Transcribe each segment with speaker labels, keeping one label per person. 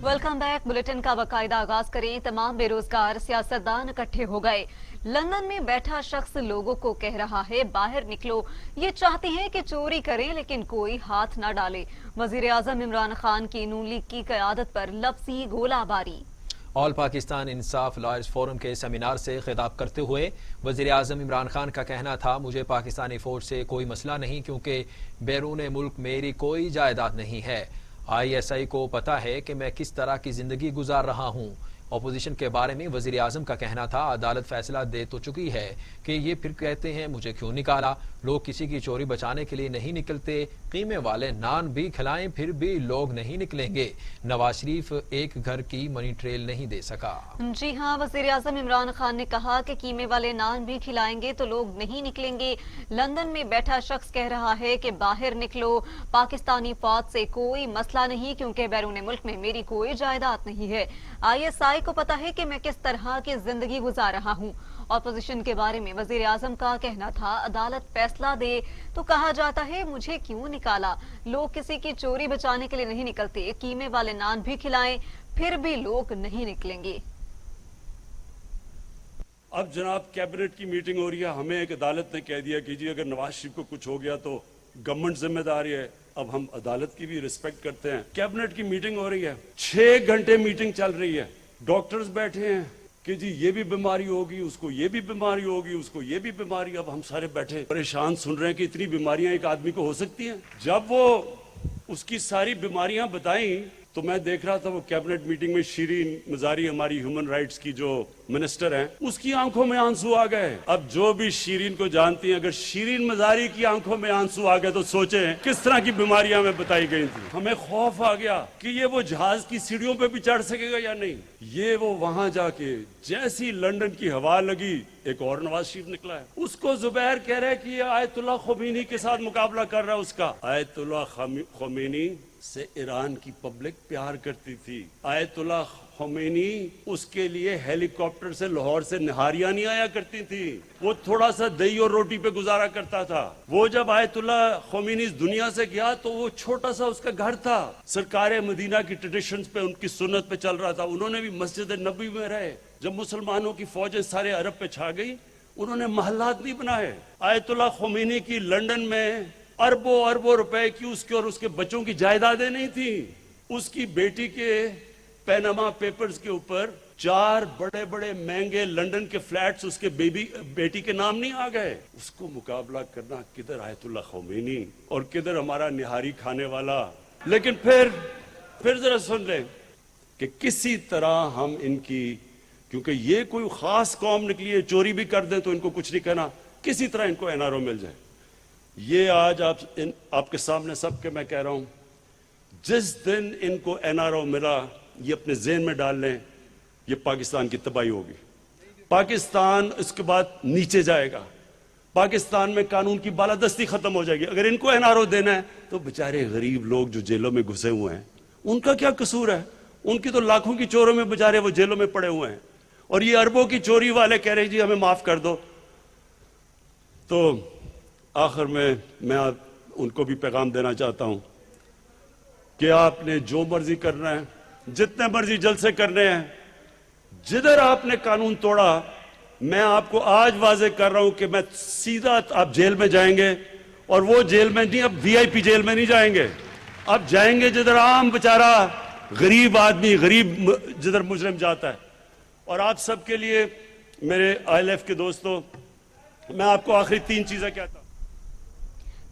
Speaker 1: Welcome back. Bulletin का बाकायदा आगाज करें। तमाम बेरोजगार सियासतदान इकट्ठे हो गए। लंदन में बैठा शख्स लोगों को कह रहा है बाहर निकलो। ये चाहते हैं कि चोरी करें लेकिन कोई हाथ न डाले। वजीर आजम इमरान खान की नून लीग की क़यादत पर लफ्ज़ी गोलाबारी।
Speaker 2: ऑल पाकिस्तान इंसाफ लॉयर्स फोरम के सेमिनार से खिताब करते हुए वज़ीर आज़म इमरान खान का कहना था, मुझे पाकिस्तानी फौज से कोई मसला नहीं क्योंकि बैरून मुल्क मेरी कोई जायदाद नहीं है। ISI को पता है कि मैं किस तरह की जिंदगी गुजार रहा हूँ। अपोजिशन के बारे में वज़ीर आज़म का कहना था, अदालत फैसला दे तो चुकी है कि ये फिर कहते हैं मुझे क्यों निकाला। लोग किसी की चोरी बचाने के लिए नहीं निकलते। कीमे वाले नान भी खिलाएं फिर भी लोग नहीं निकलेंगे। नवाज शरीफ एक घर की मनी ट्रेल नहीं दे सका।
Speaker 1: जी हाँ, वज़ीर आज़म इमरान खान ने कहा कि कीमे वाले नान भी खिलाएंगे तो लोग नहीं निकलेंगे। लंदन में बैठा शख्स कह रहा है कि बाहर निकलो, पाकिस्तानी फौज से कोई मसला नहीं क्योंकि बैरून मुल्क में मेरी कोई जायदाद नहीं है। ISI को पता है कि मैं किस तरह की जिंदगी गुजार रहा हूँ। अपोजिशन के बारे में वजीर आजम का कहना था, अदालत फैसला दे तो कहा जाता है मुझे क्यों निकाला। लोग किसी की चोरी बचाने के लिए नहीं निकलते। कीमे वाले नान भी खिलाएं फिर भी लोग नहीं निकलेंगे।
Speaker 3: अब जनाब कैबिनेट की मीटिंग हो रही है। हमें एक अदालत ने कह दिया कि जी अगर नवाज शरीफ को कुछ हो गया तो गवर्नमेंट जिम्मेदार है। अब हम अदालत की भी रिस्पेक्ट करते हैं। कैबिनेट की मीटिंग हो रही है, 6 घंटे मीटिंग चल रही है। डॉक्टर्स बैठे हैं कि जी ये भी बीमारी होगी, उसको ये भी बीमारी होगी, उसको ये भी बीमारी। अब हम सारे बैठे परेशान सुन रहे हैं कि इतनी बीमारियां एक आदमी को हो सकती हैं। जब वो उसकी सारी बीमारियां बताई तो मैं देख रहा था वो कैबिनेट मीटिंग में शीरीन मजारी, हमारी ह्यूमन राइट्स की जो मिनिस्टर हैं, उसकी आंखों में आंसू आ गए। अब जो भी शीरीन को जानती हैं, अगर शीरीन मजारी की आंखों में आंसू आ गए तो सोचें किस तरह की बीमारियां हमें बताई गई थी। हमें खौफ आ गया कि ये वो जहाज की सीढ़ियों पे भी चढ़ सकेगा या नहीं। ये वो वहां जाके जैसी लंदन की हवा लगी, एक और नवाज शरीफ निकला है। उसको जुबैर कह रहे कि ये आयतुल्लाह खोमेनी के साथ मुकाबला कर रहा है उसका। आयतुल्लाह खोमेनी से ईरान की पब्लिक प्यार करती थी। आयतुल्लाह खोमेनी उसके लिए हेलीकॉप्टर से लाहौर से निहारियां नहीं आया करती थी। वो थोड़ा सा दही और रोटी पे गुजारा करता था। वो जब आयतुल्लाह खोमेनी इस दुनिया से गया तो वो छोटा सा उसका घर था। सरकार मदीना की ट्रेडिशंस पे, उनकी सुन्नत पे चल रहा था। उन्होंने भी मस्जिद नबी में रहे। जब मुसलमानों की फौजें सारे अरब पे छा गई, उन्होंने महल्लात नहीं बनाए। आयतुल्लाह खोमेनी की लंदन में अरबों अरबों रुपए की उसके और उसके बच्चों की जायदादें नहीं थी। उसकी बेटी के पैनामा पेपर्स के ऊपर 4 बड़े बड़े महंगे लंदन के फ्लैट्स उसके बेटी के नाम नहीं आ गए। उसको मुकाबला करना, किधर आयतुल्लाह खोमेनी और किधर हमारा निहारी खाने वाला। लेकिन फिर जरा सुन लें कि किसी तरह हम इनकी, क्योंकि ये कोई खास कौम निकली है, चोरी भी कर दें तो इनको कुछ नहीं कहना, किसी तरह इनको NRO मिल जाए। ये आज आपके सामने सबके मैं कह रहा हूं, जिस दिन इनको NRO मिला, ये अपने ज़हन में डाल लें, ये पाकिस्तान की तबाही होगी। पाकिस्तान इसके बाद नीचे जाएगा। पाकिस्तान में कानून की बालादस्ती खत्म हो जाएगी। अगर इनको NRO देना है तो बेचारे गरीब लोग जो जेलों में घुसे हुए हैं, उनका क्या कसूर है? उनकी तो लाखों की चोरों में बेचारे वो जेलों में पड़े हुए हैं। और ये अरबों की चोरी वाले कह रहे जी हमें माफ कर दो। तो आखिर में मैं उनको भी पैगाम देना चाहता हूं कि आपने जो मर्जी करना है, जितने मर्जी जलसे करने हैं, जिधर आपने कानून तोड़ा, मैं आपको आज वाजे कर रहा हूं कि मैं सीधा आप जेल में जाएंगे। और वो जेल में नहीं, अब VIP जेल में नहीं जाएंगे। अब जाएंगे जिधर आम बेचारा गरीब आदमी, गरीब जिधर मुजरिम जाता है। और आप सबके लिए मेरे ILF के दोस्तों, मैं आपको आखिरी 3 चीजें कहता हूं।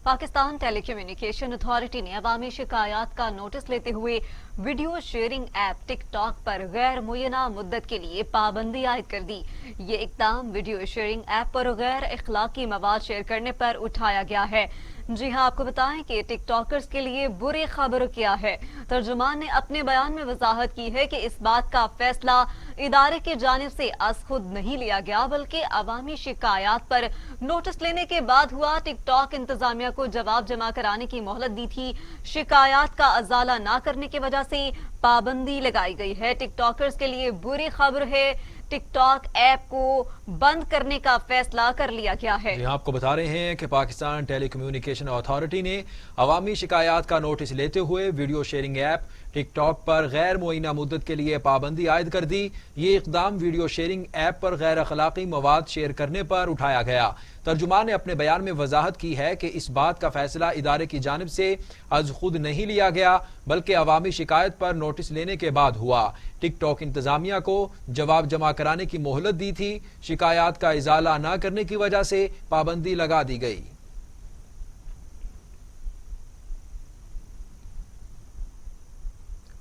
Speaker 1: पाकिस्तान टेलीकम्युनिकेशन अथॉरिटी ने अवामी शिकायत का नोटिस लेते हुए वीडियो शेयरिंग ऐप टिकटॉक पर गैर मुय्यना मुद्दत के लिए पाबंदी आयद कर दी। ये इकदाम वीडियो शेयरिंग ऐप पर गैर इखलाकी मवाद शेयर करने पर उठाया गया है। जी हाँ, आपको बताएं कि टिकटॉकर्स के लिए बुरी खबर क्या है। तर्जुमान ने अपने बयान में वजाहत की है कि इस बात का फैसला इदारे की जानिब से अज खुद नहीं लिया गया, बल्कि अवामी शिकायत पर नोटिस लेने के बाद हुआ। टिकटॉक इंतजामिया को जवाब जमा कराने की मोहलत दी थी। शिकायत का अजाला ना करने की वजह से पाबंदी लगाई गई है। टिकटॉकर्स के लिए बुरी खबर है। टिक टॉक ऐप को बंद करने का फैसला कर लिया गया है।
Speaker 2: जी आपको बता रहे हैं कि पाकिस्तान टेली कम्युनिकेशन अथॉरिटी ने अवामी शिकायत का नोटिस लेते हुए video sharing app tick tock पर गैर मुअय्यना मुद्दत के लिए पाबंदी आयद कर दी। ये इकदाम वीडियो शेयरिंग ऐप पर गैर अखलाकी मवाद शेयर करने पर उठाया गया। तर्जुमान ने अपने बयान में वजाहत की है कि इस बात का फैसला इदारे की जानिब से आज खुद नहीं लिया गया, बल्कि अवामी शिकायत पर नोटिस लेने के बाद हुआ। टिक टॉक इंतजामिया को जवाब जमा कराने की मोहलत दी थी। शिकायत का इजाला न करने की वजह से पाबंदी लगा दी गई।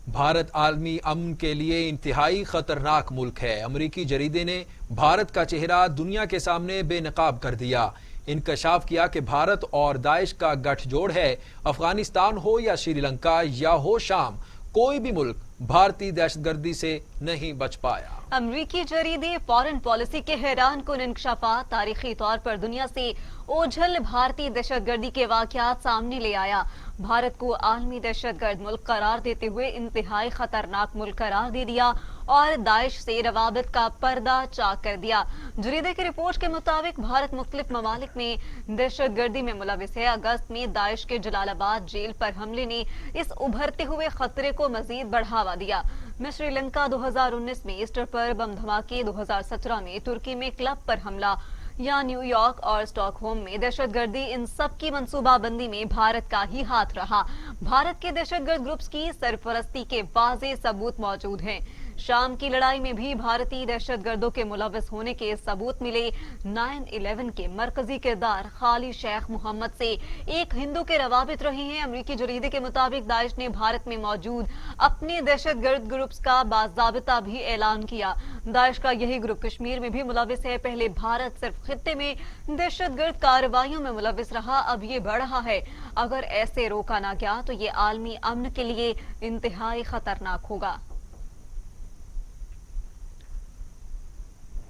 Speaker 2: भारत आलमी अमन के लिए इंतहाई खतरनाक मुल्क है। अमरीकी जरीदे ने भारत का चेहरा दुनिया के सामने बेनकाब कर दिया। इंकशाफ किया कि भारत और दाइश का गठजोड़ है। अफगानिस्तान हो या श्रीलंका या हो शाम, कोई भी मुल्क भारतीय दहशतगर्दी से नहीं बच पाया।
Speaker 1: अमरीकी जरीदे फॉरेन पॉलिसी के हैरान कुन इंकशाफात तारीखी तौर पर दुनिया से ओझल भारतीय दहशतगर्दी के वाकयात सामने ले आया। भारत को आलमी दहशतगर्द मुल्क करार देते हुए इंतहाई खतरनाक मुल्क करार दे दिया और दाइश से रवाबित का पर्दा चाक कर दिया। जरीदे की रिपोर्ट के मुताबिक भारत मुख्तलिफ ममालिक में दहशतगर्दी में मुलविस है। अगस्त में दाइश के जलालाबाद जेल पर हमले ने इस उभरते हुए खतरे को मजीद बढ़ावा दिया। में श्रीलंका 2019 में ईस्टर पर बम धमाके, 2017 में तुर्की में क्लब पर हमला या न्यूयॉर्क और स्टॉकहोम में दहशतगर्दी, इन सब की मंसूबाबंदी में भारत का ही हाथ रहा। भारत के दहशतगर्द ग्रुप्स की सरपरस्ती के वाज़ेह सबूत मौजूद हैं। शाम की लड़ाई में भी भारतीय दहशतगर्दों के मुलविस होने के सबूत मिले। 9/11 के मरकजी किरदार खाली शेख मोहम्मद से एक हिंदू के रवाबित रहे हैं। अमरीकी जरीदे के मुताबिक दाइश ने भारत में मौजूद अपने दहशतगर्द ग्रुप्स का बाज़ाबिता भी ऐलान किया। दाइश का यही ग्रुप कश्मीर में भी मुलविस है। पहले भारत सिर्फ खित्ते में दहशतगर्द कार्रवाइयों में मुलविस रहा, अब ये बढ़ रहा है। अगर ऐसे रोका ना गया तो ये आलमी अमन के लिए इंतहाई खतरनाक होगा।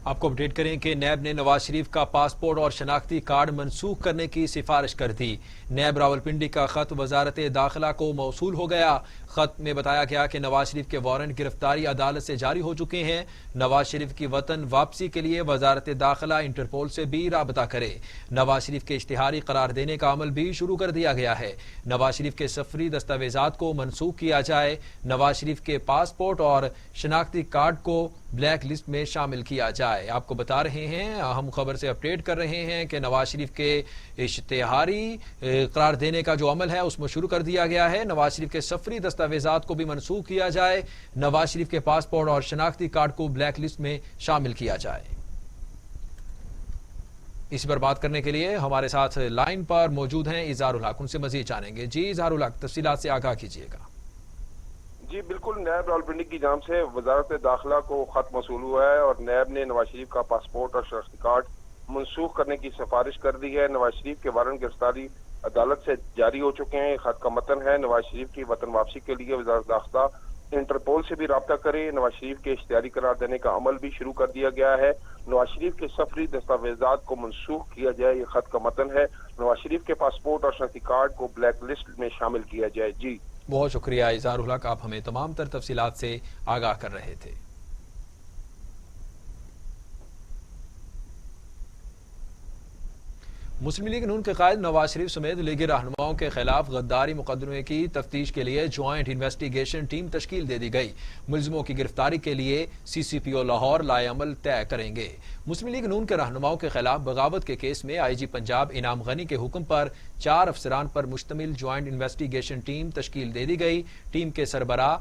Speaker 2: आपको अपडेट करें कि नैब ने नवाज शरीफ का पासपोर्ट और शनाख्ती कार्ड मनसूख करने की सिफारिश कर दी। नैब रावलपिंडी का खत वजारत दाखिला को मौसूल हो गया। खत में बताया गया कि नवाज शरीफ के वारंट गिरफ्तारी अदालत से जारी हो चुके हैं। नवाज शरीफ की वतन वापसी के लिए वजारत दाखिला इंटरपोल से भी राबता करे। नवाज शरीफ के इश्तिहारी करार देने का अमल भी शुरू कर दिया गया है। नवाज शरीफ के सफरी दस्तावेजात को मनसूख किया जाए। नवाज शरीफ के पासपोर्ट और शनाख्ती कार्ड को ब्लैक लिस्ट में शामिल किया जाए। आपको बता रहे हैं, अहम खबर से अपडेट कर रहे हैं कि नवाज शरीफ के इश्तिहारी करार देने का जो अमल है उसमें शुरू कर दिया गया है। नवाज शरीफ के सफरी दस्तावेजात को भी मनसूख किया जाए। नवाज शरीफ के पासपोर्ट और शनाख्ती कार्ड को ब्लैक लिस्ट में शामिल किया जाए। इसी पर बात करने के लिए हमारे साथ लाइन पर मौजूद हैं इज़हारुल हक, उनसे मजीद जानेंगे। जी इज़हारुल हक, तफसीलात से आगाह कीजिएगा।
Speaker 4: जी बिल्कुल, नैब रावलपिंडी की जानिब से वजारत दाखिला को खत मौसूल हुआ है और नैब ने नवाज शरीफ का पासपोर्ट और शनाख्ती कार्ड मनसूख करने की सिफारिश कर दी है। नवाज शरीफ के वारंट गिरफ्तारी अदालत से जारी हो चुके हैं। खत का मतन है, नवाज शरीफ की वतन वापसी के लिए वजारत दाखिला इंटरपोल से भी राब्ता करे। नवाज शरीफ के इश्तिहारी करार देने का अमल भी शुरू कर दिया गया है। नवाज शरीफ के सफरी दस्तावेजात को मनसूख किया जाए, ये खत का मतन है। नवाज शरीफ के पासपोर्ट और शनाख्ती कार्ड को ब्लैक लिस्ट में शामिल किया जाए। जी
Speaker 2: बहुत शुक्रिया इज़हारुल हक, आप हमें तमाम तर तफसीलात से आगाह कर रहे थे। मुस्लिम लीग नून के कायद नवाज शरीफ समेत लीगी रहनुमाओं के खिलाफ गद्दारी मुकदमे की तफ्तीश के लिए ज्वाइंट इन्वेस्टिगेशन टीम तश्कील दे दी गई। मुलजिमों की गिरफ्तारी के लिए CCPO लाहौर लाएअमल तय करेंगे। मुस्लिम लीग नून के रहनुमाओं के खिलाफ बगावत के केस में IG पंजाब इनाम गनी के हुक्म पर 4 अफसरान पर मुश्तमिल ज्वाइंट इन्वेस्टिगेशन टीम तश्कील दे दी गई। टीम के सरबराह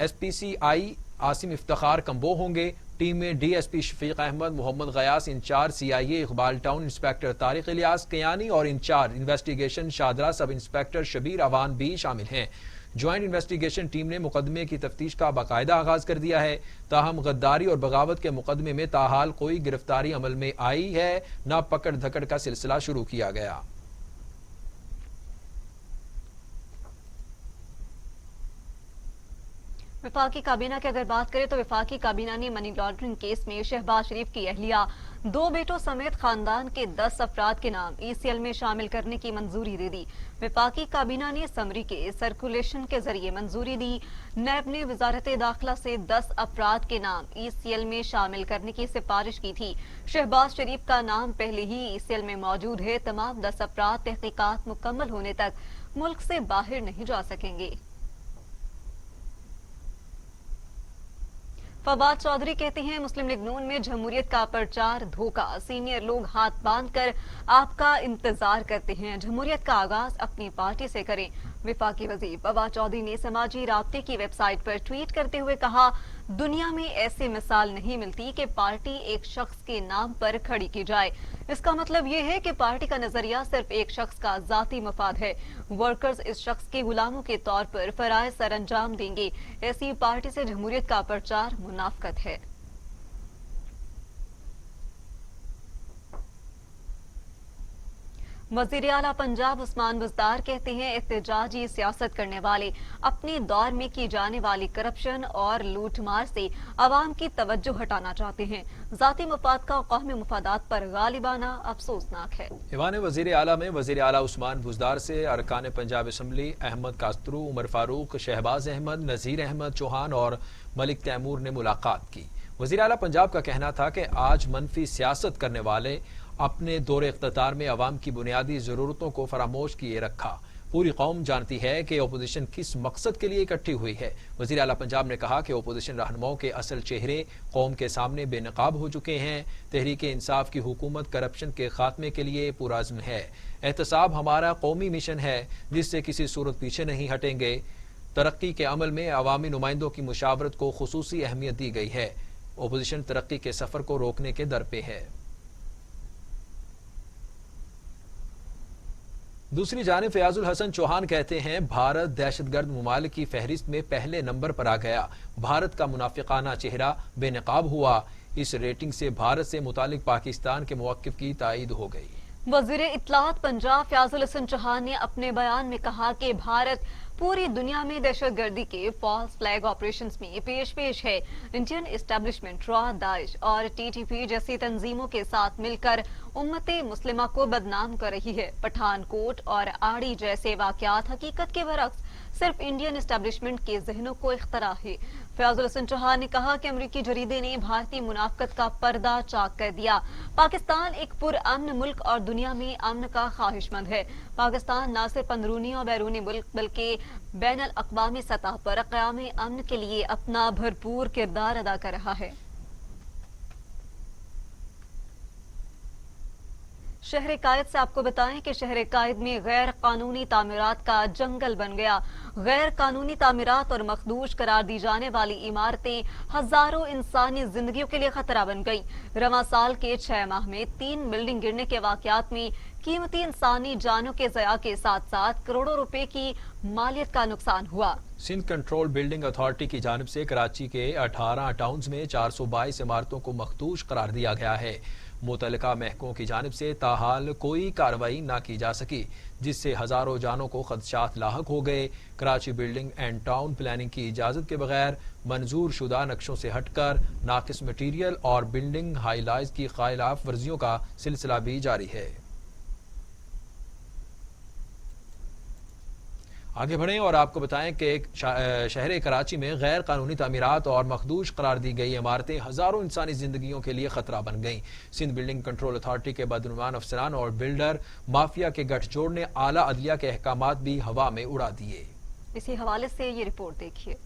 Speaker 2: SPCI आसिम इफ्तिखार कम्बो होंगे। टीम में DSP Shafiq Ahmad, Muhammad Ghayas, in charge CIA Iqbal town inspector Tariq Ilyas Kiani और in charge investigation Shahdara sub inspector Shabir Awan भी शामिल हैं। ज्वाइंट इन्वेस्टिगेशन टीम ने मुकदमे की तफ्तीश का बाकायदा आगाज कर दिया है। ताहम गद्दारी और बगावत के मुकदमे में ताहाल कोई गिरफ्तारी अमल में आई है, न पकड़ धकड़ का सिलसिला शुरू किया गया।
Speaker 1: वफाकी काबीना की अगर बात करें तो वफाकी काबीना ने मनी लॉन्ड्रिंग केस में शहबाज शरीफ की अहलिया, 2 बेटों समेत खानदान के 10 अफराद के नाम ECL में शामिल करने की मंजूरी दे दी। वफाकी काबीना ने समरी के सर्कुलेशन के जरिए मंजूरी दी। नैब ने वजारत दाखिला से 10 अफराद के नाम ECL में शामिल करने की सिफारिश की थी। शहबाज शरीफ का नाम पहले ही ECL में मौजूद है। तमाम 10 अफराद तहकीकात मुकम्मल होने तक मुल्क से बाहर नहीं जा सकेंगे। फवाद चौधरी कहते हैं, मुस्लिम लीग नून में जमहूरियत का प्रचार धोखा। सीनियर लोग हाथ बांध कर आपका इंतजार करते हैं। जमहूरियत का आगाज अपनी पार्टी से करें। वफाकी वजीर फवाद चौधरी ने समाजी राब्ते की वेबसाइट पर ट्वीट करते हुए कहा, दुनिया में ऐसी मिसाल नहीं मिलती कि पार्टी एक शख्स के नाम पर खड़ी की जाए। इसका मतलब ये है कि पार्टी का नजरिया सिर्फ एक शख्स का जाती मफाद है। वर्कर्स इस शख्स के गुलामों के तौर पर फराइज सर अंजाम देंगे। ऐसी पार्टी से जमहूरियत का प्रचार मुनाफकत है। वजीर आला पंजाब उस्मान बुज़दार कहते हैं, एहतजाजी सियासत करने वाले अपने दौर में की जाने वाली करप्शन और लूटमार से अवाम की तवज्जो हटाना चाहते हैं। जाती मफाद का कौमी मफादात पर गालिबाना अफसोसनाक है।
Speaker 2: ईवान वजीर आला में वजीर आला उस्मान बुज़दार से अरकान पंजाब असम्बली अहमद कास्तरू, उमर फारूक, शहबाज अहमद, नज़ीर अहमद चौहान और मलिक तैमूर ने मुलाकात की। वजीर आला पंजाब का कहना था कि आज मनफी सियासत करने वाले अपने दौरे इख्तियार में अवाम की बुनियादी ज़रूरतों को फरामोश किए रखा। पूरी कौम जानती है कि अपोजिशन किस मकसद के लिए इकट्ठी हुई है। वज़ीर आला पंजाब ने कहा कि अपोजिशन रहनुमाओं के असल चेहरे कौम के सामने बेनकाब हो चुके हैं। तहरीक इंसाफ की हुकूमत करप्शन के खात्मे के लिए पुरअज़्म है। एहतसाब हमारा कौमी मिशन है जिससे किसी सूरत पीछे नहीं हटेंगे। तरक्की के अमल में अवामी नुमाइंदों की मुशावरत को खुसूसी अहमियत दी गई है। अपोजिशन तरक्की के सफर को रोकने के दर पे है। दूसरी जानिब फयाजुल हसन चौहान कहते हैं, भारत दहशतगर्द ममालिक की फहरिस्त में पहले नंबर पर आ गया। भारत का मुनाफिकाना चेहरा बेनकाब हुआ। इस रेटिंग से भारत से मुतालिक पाकिस्तान के मौक़िफ़ की तायीद हो गई।
Speaker 1: वज़ीर इत्तलात पंजाब फयाजुल हसन चौहान ने अपने बयान में कहा कि भारत पूरी दुनिया में दहशतगर्दी के फॉल्स फ्लैग ऑपरेशंस में पेश है। इंडियन एस्टेब्लिशमेंट रॉ, दाइश और TTP जैसी तंजीमों के साथ मिलकर उम्मते मुस्लिमा को बदनाम कर रही है। पठानकोट और आड़ी जैसे वाक़यात हकीकत के बरक्स सिर्फ इंडियन एस्टेब्लिशमेंट के जहनों को इख्तरा है। फयाजुल हसन चौहान ने कहा कि अमरीकी जरीदे ने भारतीय मुनाफकत का पर्दा चाक कर दिया। पाकिस्तान एक पुरअमन मुल्क और दुनिया में अमन का ख्वाहिशमंद है। पाकिस्तान न सिर्फ अंदरूनी और बैरूनी मुल्क बल्कि बैनुल अक़वामी सतह पर क़याम अमन के लिए अपना भरपूर किरदार अदा कर रहा है। शहर कायद से आपको बताएं कि शहर कायद में गैर कानूनी तामीरात का जंगल बन गया। गैर कानूनी तामीरात और मखदूश करार दी जाने वाली इमारतें हजारों इंसानी जिंदगियों के लिए खतरा बन गई। रवां साल के 6 माह में 3 बिल्डिंग गिरने के वाकयात में कीमती इंसानी जानों के ज़या के साथ साथ करोड़ों रुपए की मालियत का नुकसान हुआ।
Speaker 2: सिंध कंट्रोल बिल्डिंग अथॉरिटी की जानिब से कराची के 18 टाउन्स में 422 इमारतों को मखदूश करार दिया गया है। मुतल्लिका महकमों की जानिब से ताहाल कोई कार्रवाई न की जा सकी, जिससे हजारों जानों को खदशात लाहक हो गए। Karachi building and town planning की इजाजत के बगैर मंजूर शुदा नक्शों से हटकर नाकिस मटीरियल और बिल्डिंग हाईलाइज की खिलाफ वर्जियों का सिलसिला भी जारी है। आगे बढ़ें और आपको बताएं कि शहर कराची में गैर कानूनी तामीरात और मखदूश करार दी गई इमारतें हजारों इंसानी जिंदगियों के लिए खतरा बन गईं। सिंध बिल्डिंग कंट्रोल अथॉरिटी के बदनुमान अफसरान और बिल्डर माफिया के गठजोड़ ने आला अदलिया के अहकामात भी हवा में उड़ा दिए।
Speaker 1: इसी हवाले से ये रिपोर्ट देखिए।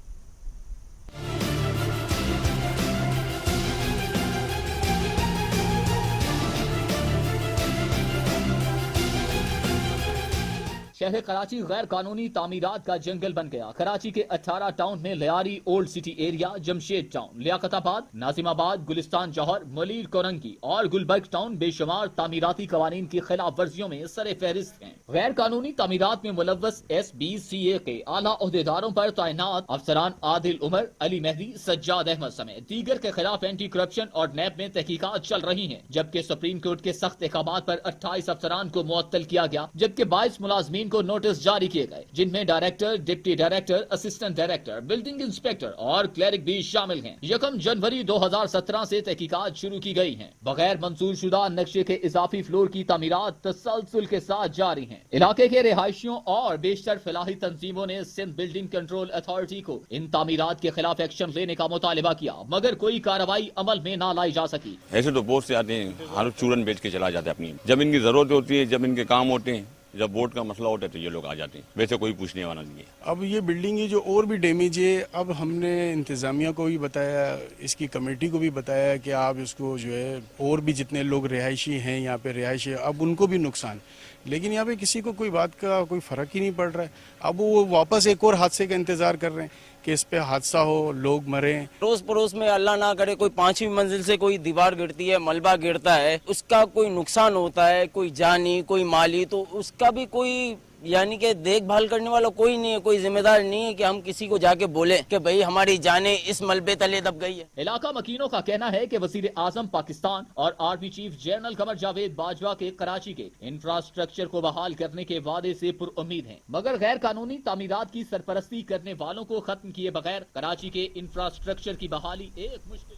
Speaker 5: शहर कराची गैर कानूनी तामीरात का जंगल बन गया। कराची के 18 टाउन में Lyari old city area, Jamshed town, Liaquatabad, Nazimabad, Gulistan Jauhar, Malir Korangi और गुलबर्ग टाउन बेशुमार तामीराती कवानीन की खिलाफ वर्जियों में सरे फहरिस्त हैं। गैर कानूनी तामीरात में मुलव्वस SBCA के आला ओहदेदारों पर तैनात अफसरान आदिल उमर, अली मेहदी, सज्जाद अहमद समेत दीगर के खिलाफ एंटी करप्शन और नैब में तहकीकात चल रही है। जबकि सुप्रीम कोर्ट के सख्त अहकामात पर 28 अफसरान को मुअत्तल किया गया, जबकि 22 मुलाजमीन को नोटिस जारी किए गए, जिनमें director, deputy director, assistant director, building inspector और क्लर्क भी शामिल हैं। 1 जनवरी 2017 से तहकीकात शुरू की गई हैं। बगैर मंजूर शुदा नक्शे के इजाफी फ्लोर की तामीरात तसलसल के साथ जारी हैं। इलाके के रिहायशियों और बेशतर फलाही तंजीमों ने सिंध बिल्डिंग कंट्रोल अथॉरिटी को इन तामीरात के खिलाफ एक्शन लेने का मुतालिबा किया, मगर कोई कार्रवाई अमल में न लाई जा सकी।
Speaker 6: ऐसे तो बहुत से आते हैं, हर चूरन बेच के चला जाते हैं अपनी, जब इनकी जरूरत होती है, जब इनके काम होते हैं, जब वोट का मसला होता है तो ये लोग आ जाते हैं, वैसे कोई पूछने वाला नहीं है।
Speaker 7: अब ये बिल्डिंग है जो और भी डैमेज है, अब हमने इंतज़ामिया को भी बताया, इसकी कमेटी को भी बताया कि आप इसको जो है, और भी जितने लोग रिहायशी हैं यहाँ पे रिहायशी, अब उनको भी नुकसान, लेकिन यहाँ पे किसी को कोई बात का कोई फ़र्क ही नहीं पड़ रहा है। अब वो वापस एक और हादसे का इंतज़ार कर रहे हैं कि इस पे हादसा हो, लोग मरें।
Speaker 8: पड़ोस पड़ोस में अल्लाह ना करे कोई 5वीं मंजिल से कोई दीवार गिरती है, मलबा गिरता है, उसका कोई नुकसान होता है, कोई जानी कोई माली, तो उसका भी कोई यानी कि देखभाल करने वाला कोई नहीं है, कोई जिम्मेदार नहीं है कि हम किसी को जाके बोले कि भाई हमारी जाने इस मलबे तले दब गई है।
Speaker 5: इलाका मकीनों का कहना है कि वजीर आजम पाकिस्तान और army chief general Qamar Javed Bajwa के कराची के इंफ्रास्ट्रक्चर को बहाल करने के वादे से पुरुम्मीद हैं, मगर गैर कानूनी तामीरात की सरपरस्ती करने वालों को खत्म किए बगैर कराची के इंफ्रास्ट्रक्चर की बहाली एक मुश्किल।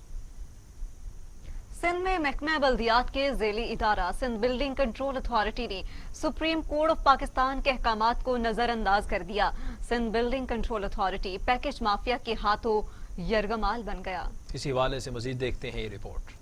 Speaker 1: सिंध में महकमा बल्दियात के ज़ेली इदारा सिंध बिल्डिंग कंट्रोल अथॉरिटी ने सुप्रीम कोर्ट ऑफ पाकिस्तान के अहकामात को नजरअंदाज कर दिया। Sindh building control authority package mafia के हाथों यरगमाल बन गया।
Speaker 2: इसी हवाले से मजीद देखते हैं ये रिपोर्ट।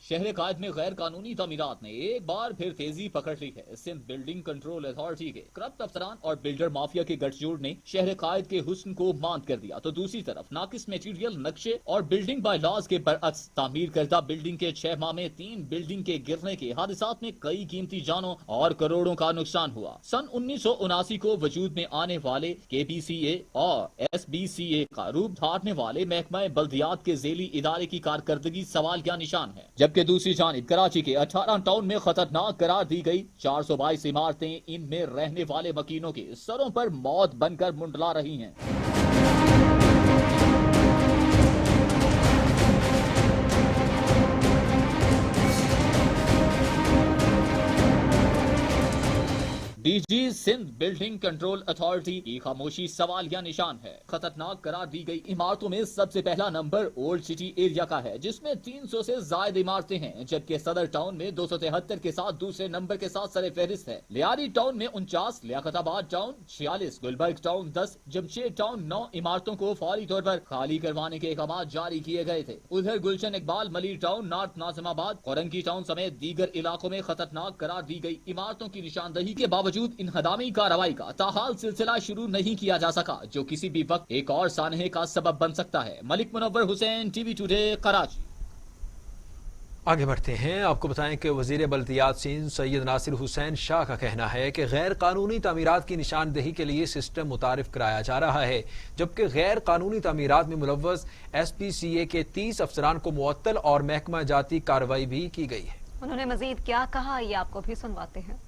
Speaker 5: शहर कायद में गैर कानूनी तामीरात ने एक बार फिर तेजी पकड़ ली है। सिंध बिल्डिंग कंट्रोल अथॉरिटी के करप्ट अफसरान और बिल्डर माफिया के गठजोड़ ने शहर कायद के हुस्न को मांद कर दिया, तो दूसरी तरफ नाकिस मटेरियल नक्शे और बिल्डिंग बाय लॉज के बरअक्स तामीर करदा बिल्डिंग के 6 माह में 3 बिल्डिंग के गिरने के हादसात में कई कीमती जानों और करोड़ों का नुकसान हुआ। सन 1979 को वजूद में आने वाले KPCA और SBCA का रूप धारने वाले महकमा बल्दियात के ज़ेली इदारे की कारकर्दगी सवाल का निशान है, जबकि दूसरी जानिब कराची के 18 टाउन में खतरनाक करार दी गई 422 इमारतें इनमें रहने वाले मकीनों के सरों पर मौत बनकर मुंडला रही हैं। DG Sindh building control authority की खामोशी सवाल या निशान है। खतरनाक करार दी गई इमारतों में सबसे पहला नंबर ओल्ड सिटी एरिया का है, जिसमें 300 से ज्यादा इमारतें हैं, जबकि सदर टाउन में 273 के साथ दूसरे नंबर के साथ सरे फहरिस्त है। लियारी टाउन में 49, Liaquatabad town 46, Gulberg town 10, Jamshed town 9 इमारतों को फौरी तौर पर खाली करवाने के अहकाम जारी किए गए थे। उधर Gulshan Iqbal Malir town, north Nazimabad, Korangi town समेत दीगर इलाकों में खतरनाक करार दी गई इमारतों की निशानदही के बावजूद इनहदामी कार्रवाई का ताहाल सिलसिला शुरू नहीं किया जा सका, जो किसी भी वक्त एक और सानहे का सबब बन सकता है। Malik Munawwar Hussain, TV today, Karachi.
Speaker 2: आगे बढ़ते हैं। आपको बताएं कि वजीर बल्दियात सिंध सैयद नासिर हुसैन शाह का कहना है कि गैर कानूनी तामीरात की निशानदही के लिए सिस्टम मुतारिफ कराया जा रहा है, जबकि गैर कानूनी तामीरात में मुलव्वस SPCA के 30 अफसरान को मुअत्तल और महकमा जाती कार्रवाई भी की गई है।
Speaker 1: उन्होंने मजीद क्या कहा, ये आपको भी सुनवाते हैं।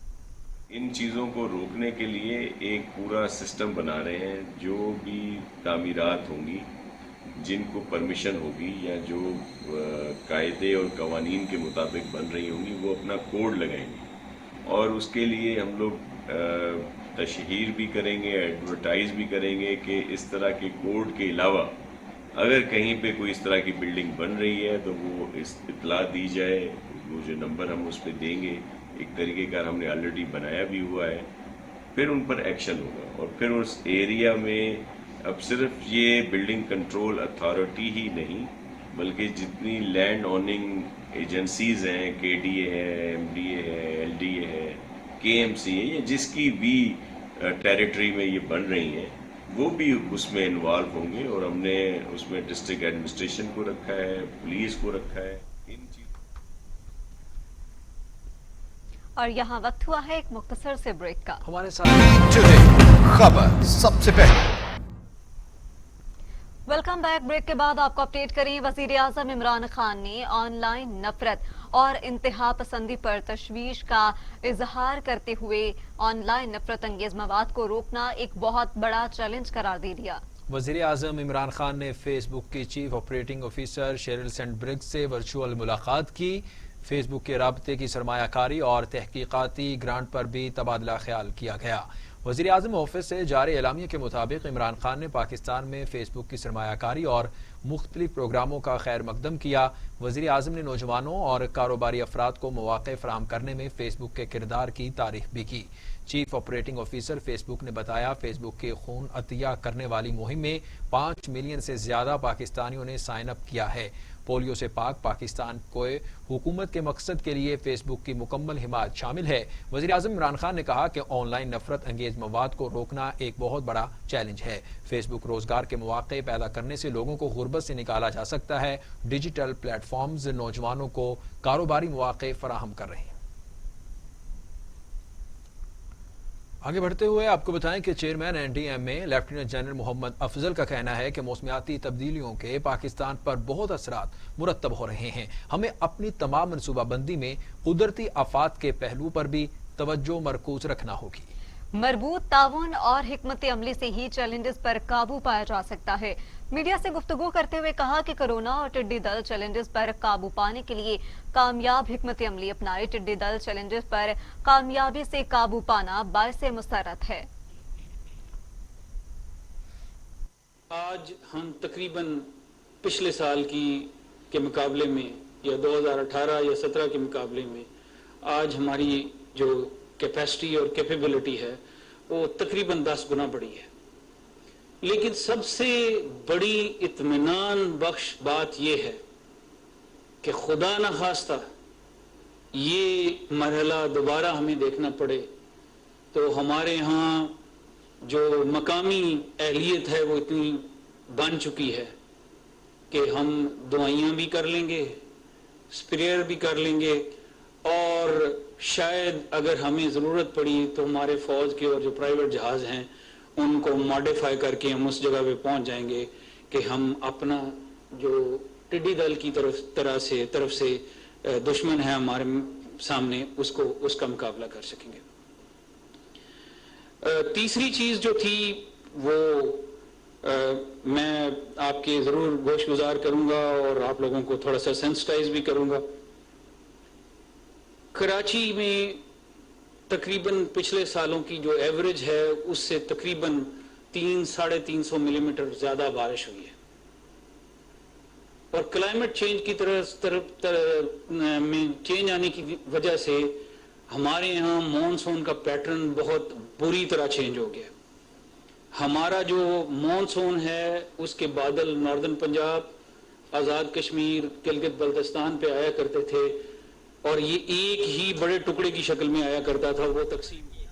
Speaker 9: इन चीज़ों को रोकने के लिए एक पूरा सिस्टम बना रहे हैं। जो भी तामीरात होंगी, जिनको परमिशन होगी या जो कायदे और कवानीन के मुताबिक बन रही होंगी, वो अपना कोड लगाएंगे और उसके लिए हम लोग तशहीर भी करेंगे, एडवर्टाइज भी करेंगे कि इस तरह के कोड के अलावा अगर कहीं पे कोई इस तरह की बिल्डिंग बन रही है तो वो इस इत्तला दी जाए। वो जो नंबर हम उस पर देंगे, एक तरीके का हमने ऑलरेडी बनाया भी हुआ है, फिर उन पर एक्शन होगा। और फिर उस एरिया में अब सिर्फ ये बिल्डिंग कंट्रोल अथॉरिटी ही नहीं, बल्कि जितनी लैंड ओनिंग एजेंसीज हैं, KDA है, MDA है, LDA है, KMC है, या जिसकी भी टेरिटरी में ये बन रही हैं, वो भी उसमें इन्वॉल्व होंगे। और हमने उसमें डिस्ट्रिक्ट एडमिनिस्ट्रेशन को रखा है, पुलिस को रखा है।
Speaker 1: और यहाँ वक्त हुआ है एक मुख्तसर से ब्रेक का।
Speaker 2: हमारे साथ
Speaker 10: खबर सबसे पहले।
Speaker 1: Welcome back. ब्रेक के बाद आपको अपडेट करें, वजीर आजम इमरान खान ने ऑनलाइन नफरत और इंतहा पसंदी पर तशवीश का इजहार करते हुए ऑनलाइन नफरत अंगेज मवाद को रोकना एक बहुत बड़ा चैलेंज करार दे दिया।
Speaker 2: وزیر اعظم عمران خان نے فیس بک کی چیف آپریٹنگ آفیسر شیرل سینڈبرگ سے ورچوئل ملاقات کی. فیس بک کے رابطے کی سرمایہ کاری اور تحقیقاتی گرانٹ پر بھی تبادلہ خیال کیا گیا. وزیر اعظم آفس سے جاری اعلامیے کے مطابق عمران خان نے پاکستان میں فیس بک کی سرمایہ کاری اور مختلف پروگراموں کا خیر مقدم کیا. وزیر اعظم نے نوجوانوں اور کاروباری افراد کو مواقع فراہم کرنے میں فیس بک کے کردار کی تعریف بھی کی. چیف آپریٹنگ آفیسر فیس بک نے بتایا فیس بک کے خون عطیہ کرنے والی مہم میں 5 ملین سے زیادہ پاکستانیوں نے سائن اپ کیا ہے. پولیو سے پاک پاکستان کو حکومت کے مقصد کے لیے فیس بک کی مکمل حمایت شامل ہے. وزیر اعظم عمران خان نے کہا کہ آن لائن نفرت انگیز مواد کو روکنا ایک بہت بڑا چیلنج ہے. فیس بک روزگار کے مواقع پیدا کرنے سے لوگوں کو غربت سے نکالا جا سکتا ہے. ڈیجیٹل پلیٹ فارمز نوجوانوں کو کاروباری مواقع فراہم کر رہے ہیں. آگے بڑھتے ہوئے آپ کو بتائیں کہ chairman N D M A lieutenant general Muhammad Afzal کا کہنا ہے کہ موسمیاتی تبدیلیوں کے پاکستان پر بہت اثرات مرتب ہو رہے ہیں. ہمیں اپنی تمام منصوبہ بندی میں قدرتی آفات کے پہلو پر بھی توجہ مرکوز رکھنا ہوگی.
Speaker 1: مربوط تعاون اور حکمت عملی سے ہی چیلنجز پر قابو پایا جا سکتا ہے. میڈیا سے گفتگو کرتے ہوئے کہا کہ کرونا اور ٹڈی دل چیلنجز پر قابو پانے کے لیے کامیاب حکمت عملی اپنائے. ٹڈی دل چیلنجز پر کامیابی سے قابو پانا باعث مسرت ہے.
Speaker 10: آج ہم تقریباً پچھلے سال کے مقابلے میں یا 2018 یا 17 کے مقابلے میں آج ہماری جو کیپیسٹی اور کیپیبلٹی ہے وہ تقریباً 10 گنا بڑی ہے. لیکن سب سے بڑی اطمینان بخش بات یہ ہے کہ خدا نہ خواستہ یہ مرحلہ دوبارہ ہمیں دیکھنا پڑے تو ہمارے ہاں جو مقامی اہلیت ہے وہ اتنی بن چکی ہے کہ ہم دعائیاں بھی کر لیں گے, اسپریئر بھی کر لیں گے, اور شاید اگر ہمیں ضرورت پڑی تو ہمارے فوج کے اور جو پرائیویٹ جہاز ہیں ان کو ماڈیفائی کر کے ہم اس جگہ پہ پہنچ جائیں گے کہ ہم اپنا جو ٹڈی دل کی طرف سے دشمن ہے ہمارے سامنے اس کا مقابلہ کر سکیں گے. تیسری چیز جو تھی وہ میں آپ کے ضرور گوش گزار کروں گا اور آپ لوگوں کو تھوڑا سا سینسٹائز بھی کروں گا. کراچی میں تقریباً پچھلے سالوں کی جو ایوریج ہے اس سے تقریباً 300-350 ملی میٹر زیادہ بارش ہوئی ہے, اور کلائمیٹ چینج کی طرف میں چینج آنے کی وجہ سے ہمارے یہاں مانسون کا پیٹرن بہت بری طرح چینج ہو گیا. ہمارا جو مانسون ہے اس کے بادل ناردرن پنجاب, آزاد کشمیر, گلگت بلتستان پہ آیا کرتے تھے اور یہ ایک ہی بڑے ٹکڑے کی شکل میں آیا کرتا تھا, وہ تقسیم کیا.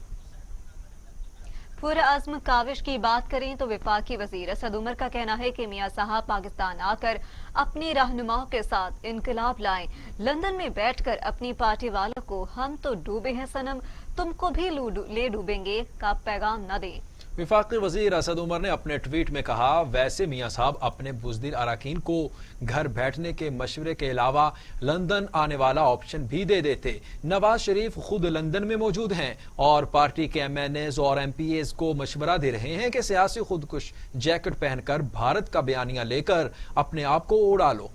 Speaker 1: پرعزم کاوش کی بات کریں تو وفاقی وزیر اسد عمر کا کہنا ہے کہ میاں صاحب پاکستان آ کر اپنی رہنماؤں کے ساتھ انقلاب لائیں. لندن میں بیٹھ کر اپنی پارٹی والوں کو ہم تو ڈوبے ہیں صنم تم کو بھی لے ڈوبیں گے کا پیغام نہ دیں.
Speaker 2: وفاقی وزیر اسد عمر نے اپنے ٹویٹ میں کہا ویسے میاں صاحب اپنے بزدل اراکین کو گھر بیٹھنے کے مشورے کے علاوہ لندن آنے والا آپشن بھی دے دیتے. نواز شریف خود لندن میں موجود ہیں اور پارٹی کے ایم این ایز اور ایم پی ایز کو مشورہ دے رہے ہیں کہ سیاسی خودکش جیکٹ پہن کر بھارت کا بیانیہ لے کر اپنے آپ کو اڑا لو.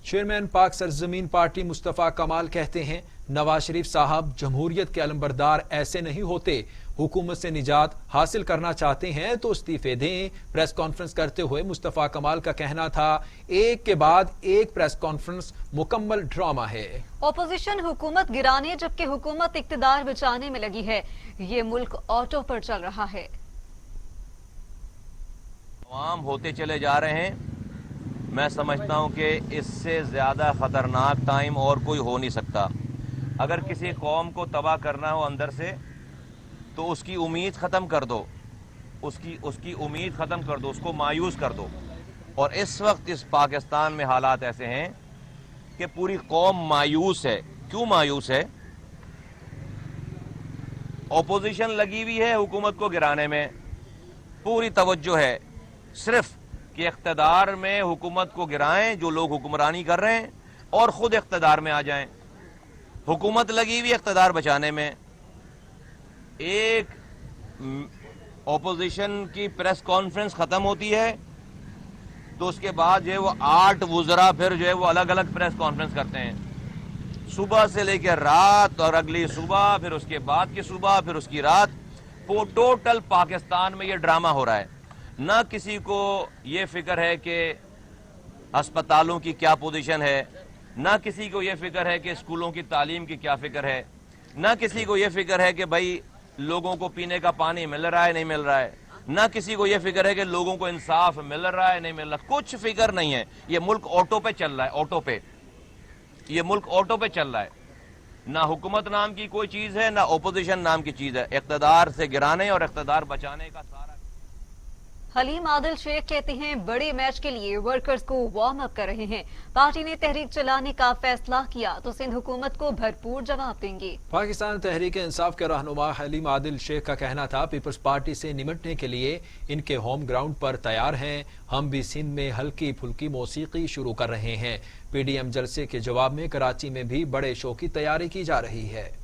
Speaker 2: چیئرمین پاک سرزمین پارٹی مصطفیٰ کمال کہتے ہیں نواز شریف صاحب جمہوریت کے علمبردار ایسے نہیں ہوتے. حکومت سے نجات حاصل کرنا چاہتے ہیں تو استعفے دیں. پریس کانفرنس کرتے ہوئے مصطفیٰ کمال کا کہنا تھا ایک کے بعد ایک پریس کانفرنس مکمل ڈرامہ ہے.
Speaker 1: اپوزیشن حکومت گرانے جبکہ حکومت اقتدار بچانے میں لگی ہے. یہ ملک آٹو پر چل رہا ہے.
Speaker 11: عوام ہوتے چلے جا رہے ہیں. میں سمجھتا ہوں کہ اس سے زیادہ خطرناک ٹائم اور کوئی ہو نہیں سکتا. اگر کسی قوم کو تباہ کرنا ہو اندر سے تو اس کی امید ختم کر دو, اس کی امید ختم کر دو, اس کو مایوس کر دو. اور اس وقت اس پاکستان میں حالات ایسے ہیں کہ پوری قوم مایوس ہے. کیوں مایوس ہے؟ اپوزیشن لگی ہوئی ہے حکومت کو گرانے میں. پوری توجہ ہے صرف کہ اقتدار میں حکومت کو گرائیں جو لوگ حکمرانی کر رہے ہیں اور خود اقتدار میں آ جائیں. حکومت لگی ہوئی اقتدار بچانے میں. एक ऑपोजिशन की प्रेस कॉन्फ्रेंस खत्म होती है तो उसके बाद जो है वो 8 वुज़रा फिर जो है वो अलग अलग प्रेस कॉन्फ्रेंस करते हैं, सुबह से लेकर रात और अगली सुबह, फिर उसके बाद की सुबह, फिर उसकी रात। वो टोटल पाकिस्तान में ये ड्रामा हो रहा है। ना किसी को ये फिक्र है कि अस्पतालों की क्या पोजीशन है, ना किसी को ये फिक्र है कि स्कूलों की तालीम की क्या फिक्र है, ना किसी को ये फिक्र है कि भाई लोगों को पीने का पानी मिल रहा है नहीं मिल रहा है, ना किसी को ये फिक्र है कि लोगों को इंसाफ मिल रहा है नहीं मिल रहा। कुछ फिक्र नहीं है। ये मुल्क ऑटो पे चल रहा है, ऑटो पे। ये मुल्क ऑटो पे चल रहा है। ना हुकूमत नाम की कोई चीज है, ना ओपोजिशन नाम की चीज है। इख्तिदार से गिराने और इख्तिदार बचाने का सारा।
Speaker 1: हलीम आदिल शेख कहते हैं बड़े मैच के लिए वर्कर्स को वार्म अप कर रहे हैं। पार्टी ने तहरीक चलाने का फैसला किया तो सिंध हुकूमत को भरपूर जवाब देंगे।
Speaker 2: पाकिस्तान तहरीक इंसाफ के रहनुमा हलीम आदिल शेख का कहना था पीपल्स पार्टी से निमटने के लिए इनके होम ग्राउंड पर तैयार हैं। हम भी सिंध में हल्की फुल्की मौसीकी शुरू कर रहे हैं। पीडीएम जलसे के जवाब में कराची में भी बड़े शो की तैयारी की जा रही है।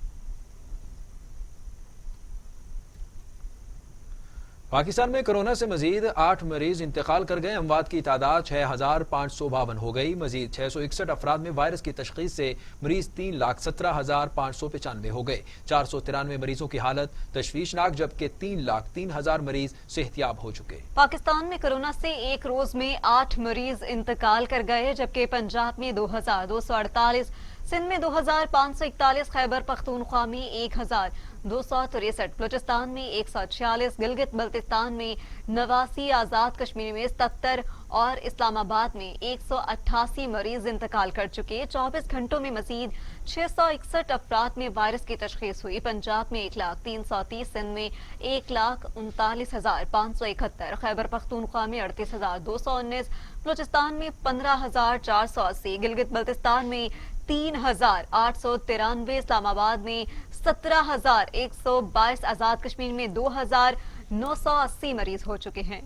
Speaker 2: पाकिस्तान में कोरोना से मजीद 8 मरीज इंतकाल कर गए। अमवात की तादाद 6,552 हो गई। मजीद 661 अफराद में वायरस की तशखीस से मरीज 3,17,595 हो गए। 493 मरीजों की हालत तशवीशनाक, जबकि 3,03,000 मरीज सेहतियाब हो चुके।
Speaker 1: पाकिस्तान में कोरोना से एक रोज में 8 मरीज इंतकाल कर गए, जबकि पंजाब में 2,248, सिंध में 2,541, खैबर पख्तूनख्वा में 1,263, बलूचिस्तान में 146, गिलगित बल्तिस्तान में 89, आजाद कश्मीर में 77 और इस्लामाबाद में 188 मरीज इंतकाल कर चुके। 24 घंटों में मजीद 661 अफराद में वायरस की तशखीस हुई। पंजाब में 1,330, सिंध में 1,39,571, खैबर पख्तूनख्वा में 38,219, बलूचिस्तान में 15,480, गिलगित बल्तिस्तान में 3,893, इस्लामाबाद में 17,122, आजाद कश्मीर में 2,980 मरीज हो चुके हैं।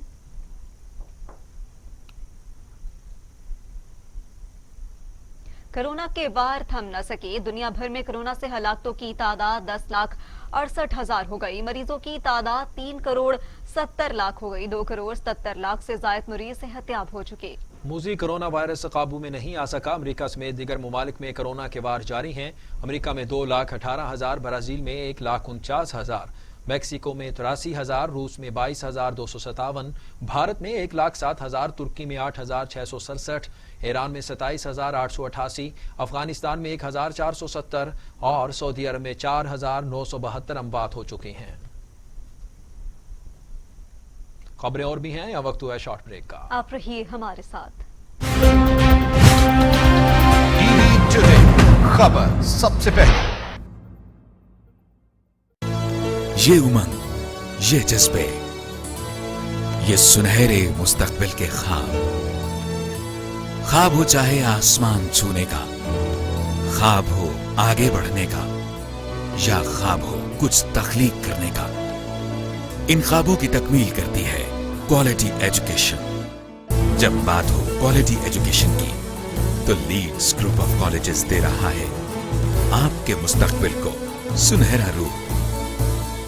Speaker 1: कोरोना के वार थम न सके। दुनिया भर में कोरोना से हलाकतों की तादाद 10,68,000 हो गई। मरीजों की तादाद 3,70,00,000 हो गई। 2,77,00,000 से ज्यादा मरीज सेहतियाब हो चुके।
Speaker 2: मूजी कोरोना वायरस काबू में नहीं आ सका। अमेरिका समेत दीगर ममालिक में कोरोना के वार जारी हैं। अमेरिका में 2,18,000, ब्राजील में 1,49,000, मैक्सिको में 83,000, रूस में 22,257, भारत में 1,07,000, तुर्की में 8,667, ईरान में 27,888, अफगानिस्तान में 1,470 और सऊदी अरब में 4,972 अमवात हो चुकी हैं। खबरें और भी हैं, या वक्त हुआ है शॉर्ट ब्रेक का।
Speaker 1: आप रहिए हमारे साथ।
Speaker 12: टीवी टुडे, खबर सबसे पहले।
Speaker 13: ये उमंग, ये जज्बे, ये सुनहरे मुस्तकबिल के ख्वाब हो चाहे आसमान छूने का, ख्वाब हो आगे बढ़ने का, या ख्वाब हो कुछ तख्लीक करने का, इन ख्वाबों की तकमील करती है क्वालिटी एजुकेशन। जब बात हो क्वालिटी एजुकेशन की तो लीड्स ग्रुप ऑफ कॉलेजेस दे रहा है आपके मुस्तकबिल को सुनहरा रूप।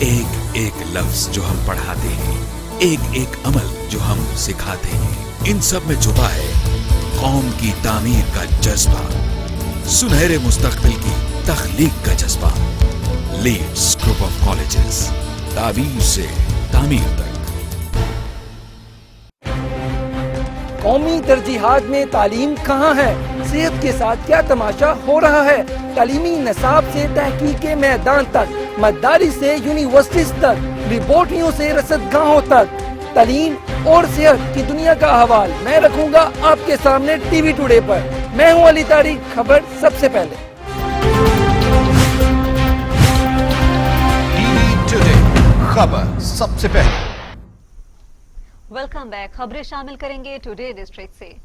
Speaker 13: एक एक लफ्ज जो हम पढ़ाते हैं, एक एक अमल जो हम सिखाते हैं, इन सब में छुपा है कौम की तामीर का जज्बा, सुनहरे मुस्तकबिल की तख्लीक का जज्बा। लीड्स ग्रुप ऑफ कॉलेजेस, ताबीर से तामीर तक।
Speaker 14: कौमी तरजीहात में तालीम कहाँ है? सेहत के साथ क्या तमाशा हो रहा है? तालीमी निसाब से तहकीक के मैदान तक, मदारिस से यूनिवर्सिटीज तक, लेबोरेटरियों से रसदगाहों तक, तालीम और सेहत की दुनिया का अहवाल मैं रखूंगा आपके सामने टीवी टुडे पर। मैं हूं अली तारिक, खबर सबसे पहले।
Speaker 12: टीवी टुडे, खबर सबसे पहले।
Speaker 1: Welcome back. खबरें शामिल करेंगे टुडे डिस्ट्रिक्ट से।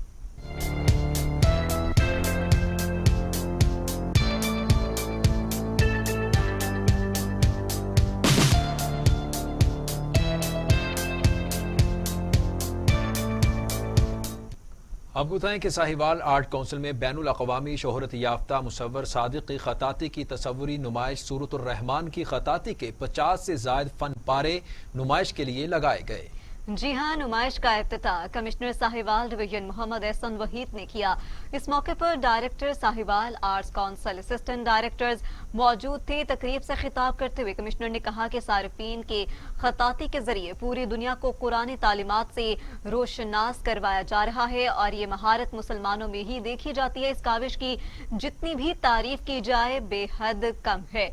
Speaker 2: آپ کو بتائیں کہ ساہیوال آرٹ کونسل میں بین الاقوامی شہرت یافتہ مصور صادق کی خطاطی کی تصوری نمائش سورۃ الرحمان کی خطاطی کے 50 سے زائد فن پارے نمائش کے لیے لگائے گئے۔
Speaker 1: جی ہاں، نمائش کا افتتاح کمشنر ساہیوال ڈویژن محمد احسن وحید نے کیا۔ اس موقع پر director Sahiwal arts council assistant directors موجود تھے۔ تقریب سے خطاب کرتے ہوئے کمشنر نے کہا کہ صارفین کے خطاطی کے ذریعے پوری دنیا کو قرآن تعلیمات سے روشناس کروایا جا رہا ہے اور یہ مہارت مسلمانوں میں ہی دیکھی جاتی ہے۔ اس کاوش کی جتنی بھی تعریف کی جائے بے حد کم ہے۔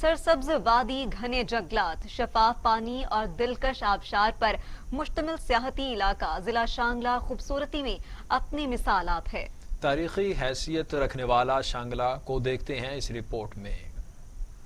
Speaker 1: سرسبز وادی، گھنے جنگلات، شفاف پانی اور دلکش آبشار پر مشتمل سیاحتی علاقہ ضلع شانگلہ خوبصورتی میں اپنی مثال آپ ہے۔
Speaker 2: تاریخی حیثیت رکھنے والا شانگلہ کو دیکھتے ہیں اس رپورٹ میں۔